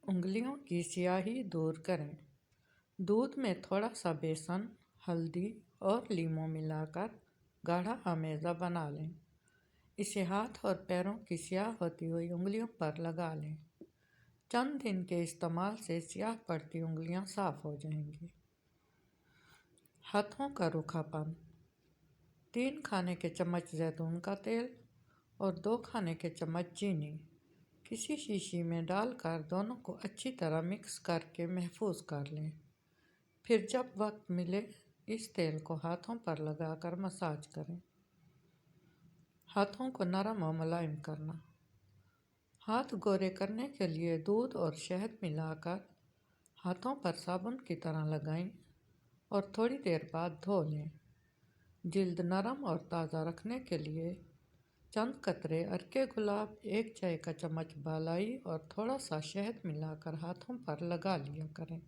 انگلیوں کی سیاہی دور کریں۔ دودھ میں تھوڑا سا بیسن، ہلدی اور لیموں ملا کر گاڑھا آمیزہ بنا لیں۔ اسے ہاتھ اور پیروں کی سیاہ ہوتی ہوئی انگلیوں پر لگا لیں۔ چند دن کے استعمال سے سیاہ پڑتی انگلیاں صاف ہو جائیں گی۔ ہاتھوں کا روکھا پن: 3 کھانے کے چمچ زیتون کا تیل اور 2 کھانے کے چمچ چینی کسی شیشی میں ڈال کر دونوں کو اچھی طرح مکس کر کے محفوظ کر لیں۔ پھر جب وقت ملے اس تیل کو ہاتھوں پر لگا کر مساج کریں۔ ہاتھوں کو نرم و ملائم کرنا: ہاتھ گورے کرنے کے لیے دودھ اور شہد ملا کر ہاتھوں پر صابن کی طرح لگائیں اور تھوڑی دیر بعد دھو لیں۔ جلد نرم اور تازہ رکھنے کے لیے چند قطرے عرق گلاب، 1 چائے کا چمچ بالائی اور تھوڑا سا شہد ملا کر ہاتھوں پر لگا لیا کریں۔